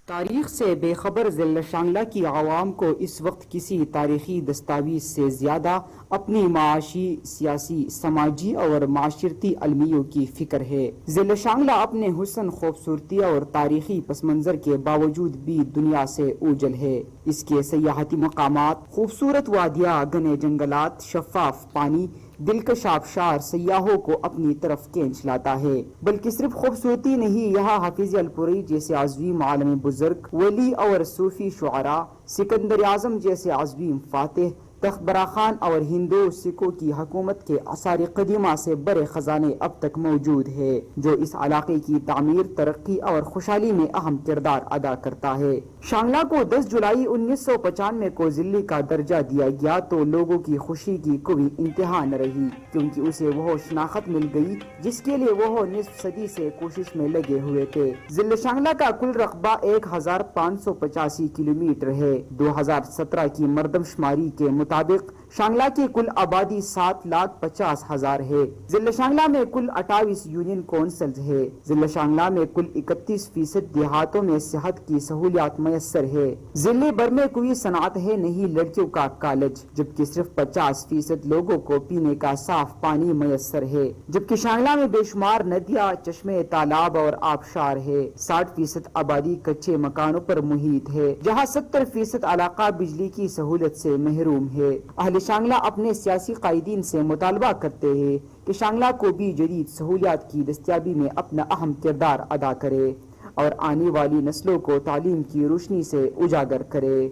Speaker 15: تاریخ سے بے خبر ضلع شانگلہ کی عوام کو اس وقت کسی تاریخی دستاویز سے زیادہ اپنی معاشی، سیاسی، سماجی اور معاشرتی المیوں کی فکر ہے۔ ضلع شانگلہ اپنے حسن، خوبصورتی اور تاریخی پس منظر کے باوجود بھی دنیا سے اوجل ہے۔ اس کے سیاحتی مقامات، خوبصورت وادیاں، گھنے جنگلات، شفاف پانی، دلکش آبشار سیاحوں کو اپنی طرف کھینچ لاتا ہے۔ بلکہ صرف خوبصورتی نہیں، یہاں حافظ الپوری جیسے عظیم عالم بزرگ، ولی اور صوفی شعراء، سکندر اعظم جیسے عظیم فاتح، تخت برا خان اور ہندو سکھوں کی حکومت کے آثار قدیمہ سے بڑے خزانے اب تک موجود ہے، جو اس علاقے کی تعمیر، ترقی اور خوشحالی میں اہم کردار ادا کرتا ہے۔ شانگلہ کو 10 جولائی 1995 کو ضلع کا درجہ دیا گیا تو لوگوں کی خوشی کی کوئی انتہا نہ رہی، کیونکہ اسے وہ شناخت مل گئی جس کے لیے وہ نصف صدی سے کوشش میں لگے ہوئے تھے۔ ضلع شانگلہ کا کل رقبہ 1585 کلومیٹر ہے۔ 2017 کی مردم شماری کے مطابق شانگلہ کی کل آبادی 7,50,000 ہے۔ ضلع شانگلہ میں کل 28 یونین کونسلز ہے۔ ضلع شانگلہ میں کل 31% دیہاتوں میں صحت کی سہولیات میسر ہے۔ ضلع بھر میں کوئی صنعت ہے نہیں لڑکیوں کا کالج، جبکہ صرف 50% لوگوں کو پینے کا صاف پانی میسر ہے، جبکہ شانگلہ میں بے شمار ندیاں، چشمے، تالاب اور آبشار ہے۔ 60% آبادی کچے مکانوں پر محیط ہے، جہاں 70% علاقہ بجلی کی سہولت سے محروم ہے۔ اہل شانگلہ اپنے سیاسی قائدین سے مطالبہ کرتے ہیں کہ شانگلہ کو بھی جدید سہولیات کی دستیابی میں اپنا اہم کردار ادا کرے اور آنے والی نسلوں کو تعلیم کی روشنی سے اجاگر کرے۔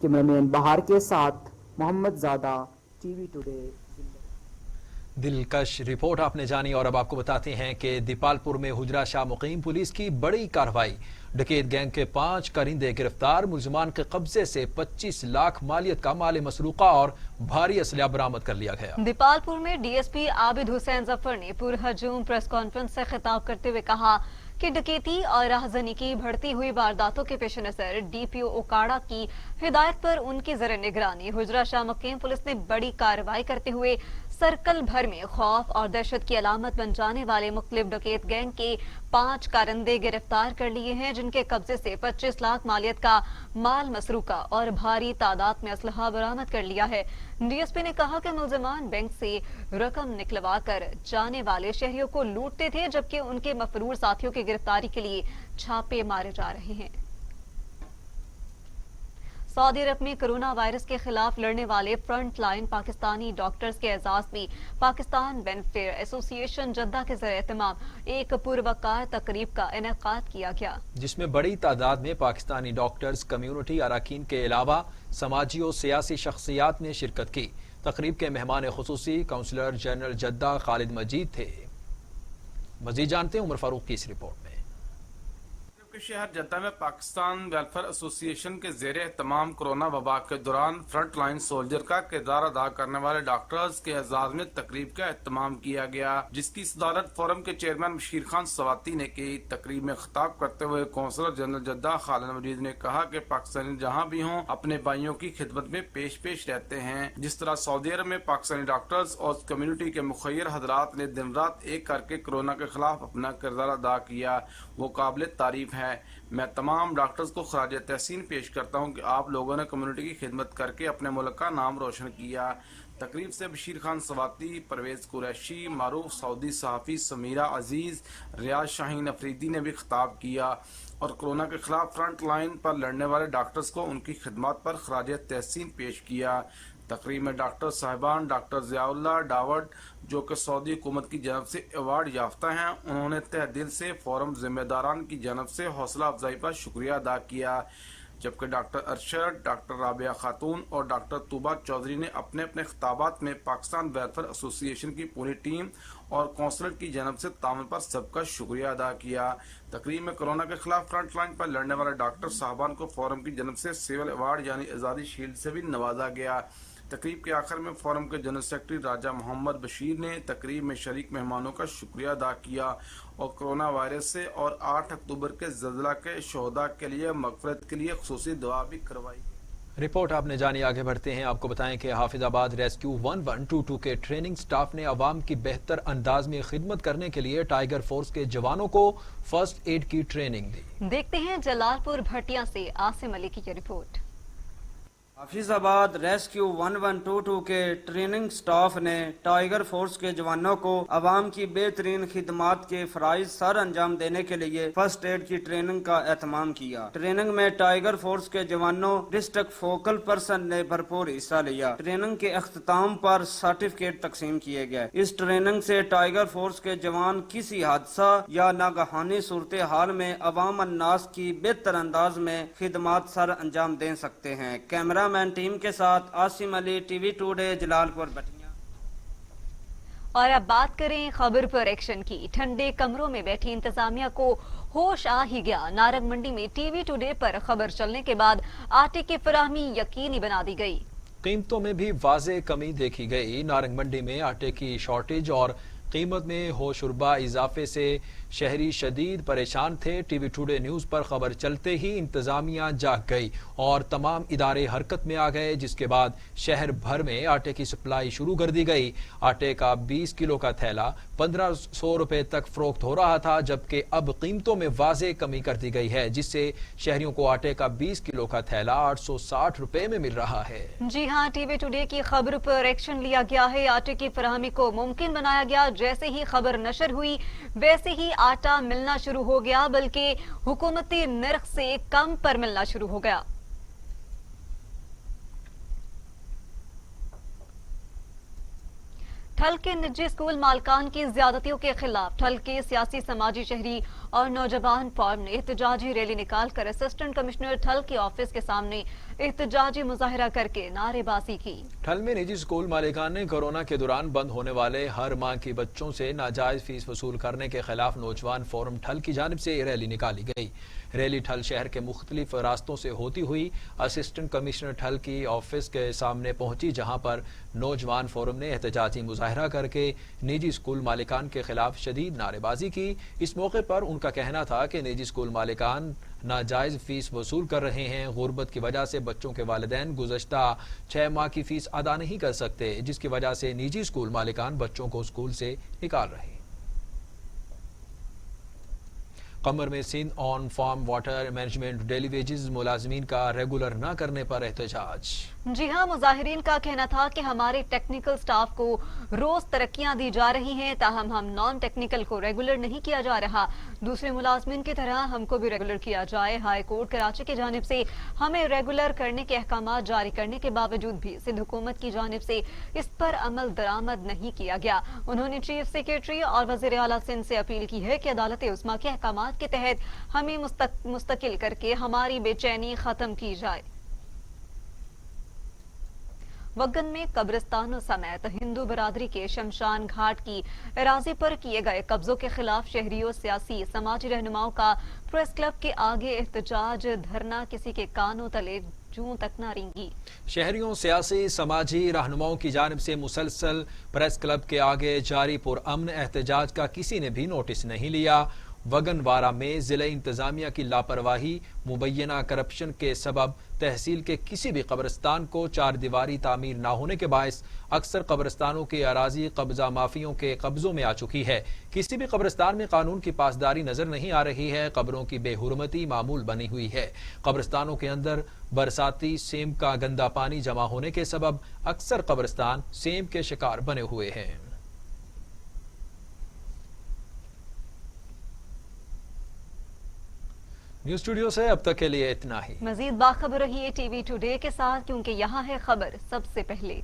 Speaker 15: کیمرامین بہار کے ساتھ محمد زادہ، ٹی وی ٹوڈے۔
Speaker 2: دلکش رپورٹ آپ نے جانی اور اب آپ کو بتاتے ہیں کہ دیپال پور میں حجرہ شاہ مقیم پولیس کی بڑی کارروائی۔ ڈکیت گینگ کے 5 کرندے گرفتار، ملزمان کے قبضے سے 25 لاکھ مالیت کا مال مسروقہ اور بھاری اسلحہ برآمد کر لیا گیا۔
Speaker 1: دیپال پور میں ڈی ایس پی عابد حسین ظفر نے پرہجوم پریس کانفرنس سے خطاب کرتے ہوئے کہا کہ ڈکیتی اور راہزنی کی بڑھتی ہوئی وارداتوں کے پیش نظر ڈی پی او اوکاڑا کی ہدایت پر ان کی زیر نگرانی حجرہ شاہ مقیم پولیس نے بڑی کارروائی کرتے ہوئے سرکل بھر میں خوف اور دہشت کی علامت بن جانے والے مختلف ڈکیت گینگ کے 5 کارندے گرفتار کر لیے ہیں، جن کے قبضے سے 25 لاکھ مالیت کا مال مسروقہ اور بھاری تعداد میں اسلحہ برآمد کر لیا ہے۔ ڈی ایس پی نے کہا کہ ملزمان بینک سے رقم نکلوا کر جانے والے شہریوں کو لوٹتے تھے، جبکہ ان کے مفرور ساتھیوں کی گرفتاری کے لیے چھاپے مارے جا رہے ہیں۔ سعودی عرب میں کرونا وائرس کے خلاف لڑنے والے فرنٹ لائن پاکستانی ڈاکٹرز کے اعزاز میں پاکستان ویلفیئر ایسوسی ایشن جدہ کے زیر اہتمام ایک پروقار تقریب کا انعقاد کیا گیا، جس میں
Speaker 2: بڑی تعداد میں پاکستانی ڈاکٹرز، کمیونٹی اراکین کے علاوہ سماجی اور سیاسی شخصیات نے شرکت کی۔ تقریب کے مہمان خصوصی کونسلر جنرل جدہ خالد مجید تھے۔ مزید جانتے ہیں عمر فاروق کی اس رپورٹ میں۔
Speaker 16: شہر جدہ میں پاکستان ویلفیئر ایسوسی ایشن کے زیر اہتمام کرونا وبا کے دوران فرنٹ لائن سولجر کا کردار ادا کرنے والے ڈاکٹرز کے اعزاز میں تقریب کا اہتمام کیا گیا، جس کی صدارت فورم کے چیئرمین بشیر خان سواتی نے کی۔ تقریب میں خطاب کرتے ہوئے کونسلر جنرل جدہ خالد مجید نے کہا کہ پاکستانی جہاں بھی ہوں اپنے بھائیوں کی خدمت میں پیش رہتے ہیں۔ جس طرح سعودی عرب میں پاکستانی ڈاکٹرز اور کمیونٹی کے مخیر حضرات نے دن رات ایک کر کے کورونا کے خلاف اپنا کردار ادا کیا، وہ قابل تعریف ہے۔ میں تمام ڈاکٹرز کو خراج تحسین پیش کرتا ہوں کہ آپ لوگوں نے کمیونٹی کی خدمت کر کے اپنے ملک کا نام روشن کیا۔ तकरीब से बशीर खान सवाती, परवेज कुरैशी, मारूफ सऊदी सहाफ़ी समीरा अजीज, रियाज शाहीन अफरीदी ने भी खिताब किया और कोरोना के खिलाफ फ्रंट लाइन पर लड़ने वाले डॉक्टर्स को उनकी खिदमत पर खराज तहसीन पेश किया। तकरीब में डॉक्टर साहिबान डॉक्टर ज़ियाउल्लाह डावड, जो कि सऊदी हुकूमत की जानब से अवार्ड याफ्ता हैं, उन्होंने तहे दिल से फोरम जिम्मेदारान की जानब से हौसला अफजाई पर शुक्रिया अदा किया। जबकि डॉक्टर अरशद, डॉक्टर राबिया खातून और डॉक्टर तूबा चौधरी ने अपने अपने खिताबात में पाकिस्तान वेलफेयर एसोसिएशन की पूरी टीम और कौंसलेट की जानब से ताउन पर सबका शुक्रिया अदा किया। तकरीब में कोरोना के खिलाफ फ्रंट लाइन पर लड़ने वाले डॉक्टर साहबान को फोरम की जानब से सिविल अवार्ड यानी आज़ादी शील्ड से भी नवाजा गया। तकरीब के आखिर में फोरम के जनरल सेक्रेटरी राजा मोहम्मद बशीर ने तकरीब में शरीक मेहमानों का शुक्रिया अदा किया और कोरोना वायरस से और 8 अक्टूबर के ज़लज़ला के शोहदा के लिए मग़फ़िरत के लिए ख़ुसूसी दुआ भी करवाई।
Speaker 2: रिपोर्ट आपने जानी। आगे बढ़ते हैं। आपको बताएं कि हाफिजाबाद रेस्क्यू 1122 के ट्रेनिंग स्टाफ ने अवाम की बेहतर अंदाज में खिदमत करने के लिए टाइगर फोर्स के जवानों को फर्स्ट एड की ट्रेनिंग दी।
Speaker 1: देखते हैं जलालपुर भटिया से आसिम अली की रिपोर्ट।
Speaker 17: हाफिजाबाद रेस्क्यू 1122 के ट्रेनिंग स्टाफ ने टाइगर फोर्स के जवानों को अवाम की बेहतरीन खिदमात के फराइज सर अंजाम देने के लिए फर्स्ट एड की ट्रेनिंग का एहतमाम किया। ट्रेनिंग में टाइगर फोर्स के जवानों डिस्ट्रिक्ट फोकल पर्सन ने भरपूर हिस्सा लिया। ट्रेनिंग के अख्ताम पर सर्टिफिकेट तकसीम किए गए। इस ट्रेनिंग से टाइगर फोर्स के जवान किसी हादसा या नागहानी सूरत हाल में अवाम अन्नास की बेहतर अंदाज में खिदमात सर अंजाम दे सकते हैं। कैमरा मैन टीम के साथ आसिम अली, टीवी टुडे, जलालपुर भटिया।
Speaker 1: और अब बात करें खबर पर एक्शन की। ठंडे कमरों में बैठी इंतजामिया को होश आ ही गया। नारंग मंडी में टीवी टुडे पर खबर चलने के बाद आटे की फराहमी यकीनी बना दी गई।
Speaker 2: कीमतों में भी वाज़ेह कमी देखी गई। नारंग मंडी में आटे की शॉर्टेज और कीमत में होशरुबा इजाफे से शहरी शदीद परेशान थे। टीवी टुडे न्यूज़ पर खबर चलते ही इंतजामिया जाग गई और तमाम इदारे हरकत में आ गए, जिसके बाद शहर भर में आटे की सप्लाई शुरू कर दी गई। आटे का 20 किलो का थैला 1500 रुपए तक फरोख्त हो रहा था, जबकि अब कीमतों में वाज़ेह कमी कर दी गई है, जिससे शहरियों को आटे का 20 किलो का थैला 860 रुपए में मिल रहा है।
Speaker 1: जी हाँ, टीवी टुडे की खबर पर एक्शन लिया गया है। आटे की फराहमी को मुमकिन बनाया गया। जैसे ही खबर नशर हुई वैसे ही आटा मिलना शुरू हो गया, बल्कि हुकूमती नर्ख से कम पर मिलना शुरू हो गया। ठल के निजी स्कूल मालकान की ज्यादतियों के खिलाफ ठल के सियासी, समाजी, शहरी और नौजवान फॉर्म ने एहतजाजी रैली निकालकर असिस्टेंट कमिश्नर ठल के ऑफिस के सामने एहतजाजी मुजाहिरा करके नारेबाजी की।
Speaker 2: ठल में निजी स्कूल मालिकान ने कोरोना के दौरान बंद होने वाले हर माह की बच्चों से नाजायज फीस वसूल करने के खिलाफ नौजवान फोरम ठल की जानिब से रैली निकाली गई। रैली ठल शहर के मुख्तलिफ रास्तों से होती हुई असिस्टेंट कमिश्नर ठल की ऑफिस के सामने पहुंची, जहां पर नौजवान फोरम ने एहतजाजी मुजाहिरा करके निजी स्कूल मालिकान के खिलाफ शदीद नारेबाजी की। इस मौके पर उनका कहना था कि निजी स्कूल मालिकान नाजायज फीस वसूल कर रहे हैं। गुर्बत की वजह से बच्चों के वालिदैन गुज़श्ता 6 माह की फीस अदा नहीं कर सकते, जिसकी वजह से निजी स्कूल मालिकान बच्चों को स्कूल से निकाल रहे हैं। कमर में Sindh on farm water management daily wages मुलाजमीन का रेगुलर न करने पर एहतजाज।
Speaker 1: जी हाँ, मुजाहिरीन का कहना था कि हमारे टेक्निकल स्टाफ को रोज तरक्कियां दी जा रही हैं, ताहम हम नॉन टेक्निकल को रेगुलर नहीं किया जा रहा। दूसरे मुलाजमीन की तरह हमको भी रेगुलर किया जाए। हाई कोर्ट कराची की जानिब से हमें रेगुलर करने के अहकाम जारी करने के बावजूद भी सिंध हुकूमत की जानिब से इस पर अमल दरामद नहीं किया गया। उन्होंने चीफ सेक्रेटरी और वज़ीर आला सिंध से अपील की है कि अदालत उस्मा के अहकाम के तहत हमें मुस्तकिल करके हमारी बेचैनी खत्म की जाए। वगन में कब्रिस्तानों समेत हिंदू बरादरी के शमशान घाट की अराजी पर किए गए कब्जों के खिलाफ शहरियों, सियासी, समाजी रहनुमाओं का प्रेस क्लब के आगे एहतजाज धरना किसी के कानों तले जूं तक न रेंगी।
Speaker 2: शहरियों, सियासी, समाजी रहनुमाओं की जानिब से मुसलसल प्रेस क्लब के आगे जारी पुरअमन एहतजाज का किसी ने भी नोटिस नहीं लिया। वगनवारा में जिला इंतजामिया की लापरवाही मुबैना करप्शन के सबब तहसील के किसी भी कब्रिस्तान को 4 दीवारी तामीर ना होने के बायस अक्सर कब्रिस्तानों की अराजी कब्जा माफियों के कब्जों में आ चुकी है। किसी भी कब्रिस्तान में कानून की पासदारी नजर नहीं आ रही है। कब्रों की बेहुरमती मामूल बनी हुई है। कब्रिस्तानों के अंदर बरसाती सेम का गंदा पानी जमा होने के सबब अक्सर कब्रिस्तान सेम के शिकार बने हुए हैं। न्यूज स्टूडियो से अब तक के लिए इतना ही।
Speaker 1: मजीद बाखबर रहिए टीवी टुडे के साथ, क्योंकि यहाँ है खबर सबसे पहले।